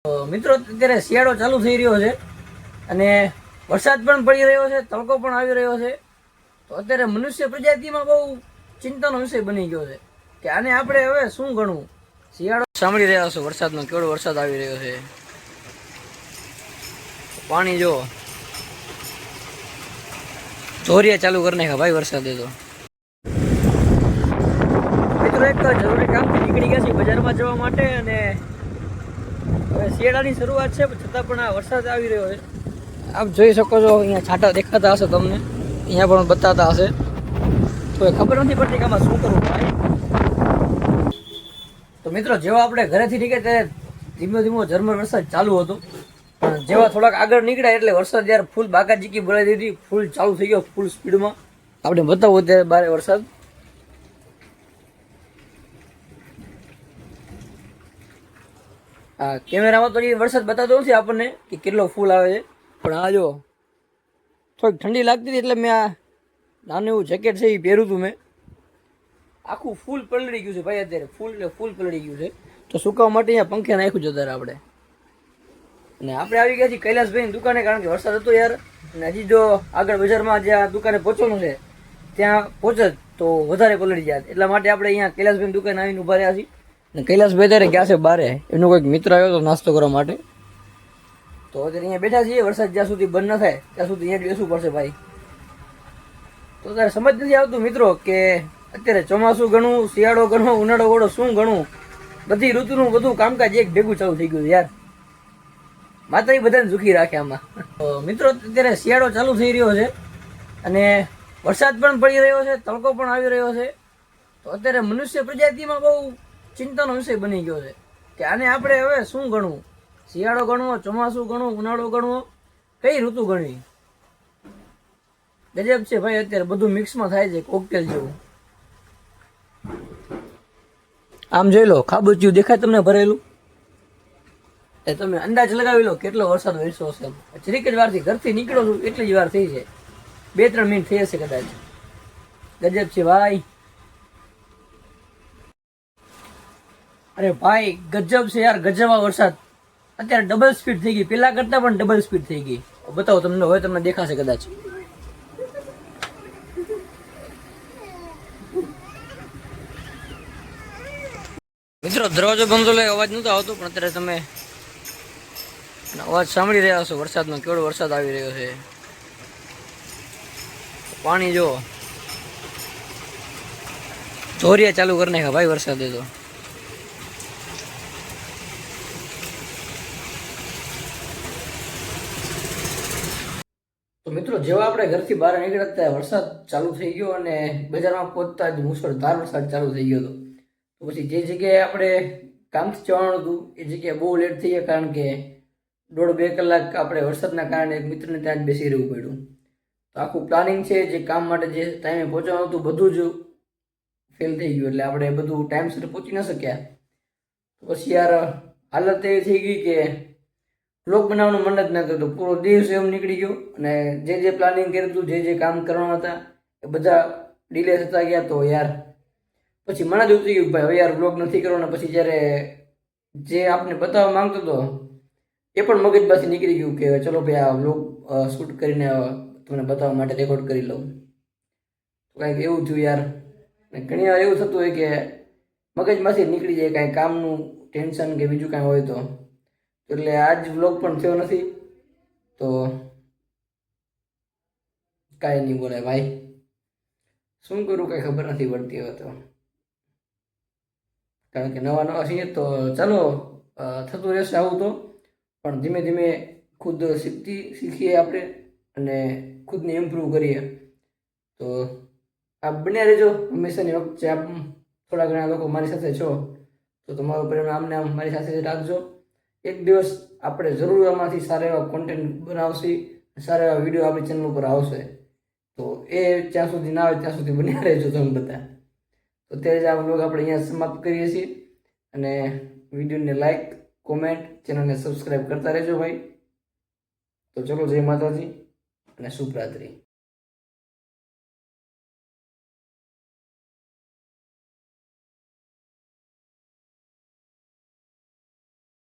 મિત્રો અત્યારે શિયાળો ચાલુ થઈ રહ્યો છે અને વરસાદ પણ પડી રહ્યો છે, તડકો પણ આવી રહ્યો છે. તો અત્યારે મનુષ્ય પ્રજાતિમાં બહુ ચિંતાનો વિષય બની ગયો છે કે આને આપણે હવે શું ગણવું. શિયાળો સાંભળી રહ્યા છો, વરસાદનો કેવડો વરસાદ આવી રહ્યો છે. પાણી જો ધોરિયા ચાલુ કરી નાખ્યા ભાઈ વરસાદે. તો મિત્રો એક જરૂરી કામથી નીકળી ગયા છે બજારમાં જવા માટે, અને હવે શિયાળાની શરૂઆત છે છતાં પણ આ વરસાદ આવી રહ્યો છે. આપ જોઈ શકો છો, અહીંયા છાંટા દેખાતા હશે તમને, અહીંયા પણ બતાતા હશે. તો ખબર નથી પડતી કે આમાં શું કરવું ભાઈ. તો મિત્રો જેવા આપણે ઘરેથી નીકળે ત્યારે ધીમો ધીમો ઝરમર વરસાદ ચાલુ હતો, પણ જેવા થોડાક આગળ નીકળ્યા એટલે વરસાદ યાર ફૂલ બાકાચીકી બોલાવી દીધી, ફૂલ ચાલુ થઈ ગયો ફૂલ સ્પીડમાં. આપણે બતાવો અત્યારે બારે વરસાદ. હા, કેમેરામાં તો એ વરસાદ બતાવતો નથી આપણને કે કેટલો ફૂલ આવે છે, પણ આ જો થોડીક ઠંડી લાગતી હતી એટલે મેં આ નાનું એવું જેકેટ છે એ પહેર્યું હતું મેં. આખું ફૂલ પલળી ગયું છે ભાઈ, અત્યારે ફૂલ એટલે ફૂલ પલળી ગયું છે. તો સુકાવા માટે અહીંયા પંખે નાખ્યું છે અત્યારે આપણે. અને આપણે આવી ગયા છીએ કૈલાસભાઈની દુકાને, કારણ કે વરસાદ હતો યાર. અને હજી જો આગળ બજારમાં જ્યાં દુકાને પહોંચવાનું છે ત્યાં પહોંચે તો વધારે પલળી જાય, એટલા માટે આપણે અહીંયા કૈલાસભાઈની દુકાને આવીને ઊભા રહ્યા છીએ. અને કૈલાસભાઈ ત્યારે ગયા છે બારે, એમનો કોઈક મિત્ર આવ્યો હતો નાસ્તો કરવા માટે. તો અત્યારે અહીંયા બેઠા છીએ, વરસાદ જ્યાં સુધી બંધ ન થાય ત્યાં સુધી અહીંયા જ બેસવું પડશે ભાઈ. તો ત્યારે સમજ નથી આવતું મિત્રો કે અત્યારે ચોમાસું ગણું, શિયાળો ગણું, ઉનાળો ગણો, શું ગણું. બધી ઋતુનું બધું કામકાજ એક ભેગું ચાલુ થઈ ગયું યાર. માત્ર એ બધાને દુઃખી રાખે આમાં. તો મિત્રો અત્યારે શિયાળો ચાલુ થઈ રહ્યો છે અને વરસાદ પણ પડી રહ્યો છે, તડકો પણ આવી રહ્યો છે. તો અત્યારે મનુષ્ય પ્રજાતિમાં બહુ ચિંતાનો વિષય બની ગયો છે કે આને આપણે હવે શું ગણવું. શિયાળો ગણવો, ચોમાસું ગણવું, ઉનાળો ગણવો, કઈ ઋતુ ગણવી. ગજબ છે ભાઈ, અત્યારે બધું મિક્સમાં થાય છે કોકટેલ જેવું. આમ જોઈ લો, ખાબોચિયું દેખાય તમને ભરેલું, એ તમે અંદાજ લગાવી લો કેટલો વરસાદ વરસ્યો હશે. જરીક જ વારથી ઘરથી નીકળો છું એટલી જ વાર થઈ છે, 2-3 મિનિટ થઈ હશે કદાચ. ગજબ છે ભાઈ. અરે ભાઈ ગજબ છે યાર, ગજબમાં વરસાદ. અત્યારે ડબલ સ્પીડ થઈ ગઈ, પેલા કરતા પણ ડબલ સ્પીડ થઈ ગઈ. બતાવો તમને, હવે તમને દેખાશે કદાચ. મિત્રો દરવાજો બંધ લે, અવાજ નતો આવતો, પણ અત્યારે તમે અવાજ સાંભળી રહ્યા છો વરસાદનો કેવડો વરસાદ આવી રહ્યો છે. પાણી જો ધોરિયા ચાલુ કરી નાખ્યા ભાઈ વરસાદે. તો મિત્રો જેવા આપણે ઘરથી બહાર નીકળ્યા ત્યાં વરસાદ ચાલુ થઈ ગયો અને બજારમાં પહોંચતા જ મુશળધાર વરસાદ ચાલુ થઈ ગયો હતો. તો પછી જે જગ્યાએ આપણે કામથી જવાનું હતું એ જગ્યાએ બહુ લેટ થઈ ગયા, કારણ કે 1.5-2 કલાક આપણે વરસાદના કારણે એક મિત્રને ત્યાં જ બેસી રહેવું પડ્યું. તો આખું પ્લાનિંગ છે, જે કામ માટે જે ટાઈમે પહોંચવાનું હતું બધું જ ફેલ થઈ ગયું, એટલે આપણે બધું ટાઈમસર પહોંચી ન શક્યા. તો પછી યાર હાલત એવી થઈ ગઈ કે બ્લોગ બનાવવાનું મન જ ન કરતું. પૂરો દિવસ એમ નીકળી ગયો અને જે પ્લાનિંગ કર્યું હતું, જે કામ કરવાના હતા એ બધા ડિલે થતા ગયા. તો યાર પછી મને જ ઉતરી ગયું ભાઈ હવે યાર બ્લોગ નથી કરવાનો. પછી જ્યારે જે આપને બતાવવા માંગતો હતો એ પણ મગજમાંથી નીકળી ગયું કે ચલો ભાઈ આ બ્લોગ શૂટ કરીને તમને બતાવવા માટે રેકોર્ડ કરી લઉં. તો કાંઈક એવું થયું યાર. ઘણી વાર એવું થતું હોય કે મગજમાંથી નીકળી જાય કાંઈ કામનું ટેન્શન કે બીજું કાંઈ હોય તો. એટલે આજ વ્લોગ પણ થયો નથી, તો કાંઈ નહીં બોલાય ભાઈ. શું કરું કાંઈ ખબર નથી પડતી હવે તો, કારણ કે નવા છીએ. તો ચાલો થતું રહેશે આવું તો, પણ ધીમે ધીમે ખુદ શીખીએ આપણે અને ખુદને ઇમ્પ્રૂવ કરીએ. તો આપ બન્યા રહેજો હંમેશાની વખતે. આપ થોડા ઘણા લોકો મારી સાથે છો તો તમારું પ્રેમ આમને આમ મારી સાથે રાખજો. એક દિવસ આપણે જરૂર આમાંથી સારા એવા કોન્ટેન્ટ બનાવશી, સારા એવા વિડીયો આપણી ચેનલ ઉપર આવશે. તો એ જ્યાં સુધી ના આવે ત્યાં સુધી બન્યા રહેજો તમે બધા. તો ત્યારે જ આ વ્લોગ આપણે અહીંયા સમાપ્ત કરીએ છીએ, અને વિડીયોને લાઈક, કોમેન્ટ, ચેનલને સબસ્ક્રાઈબ કરતા રહેજો ભાઈ. તો ચલો, જય માતાજી અને શુભ રાત્રિ.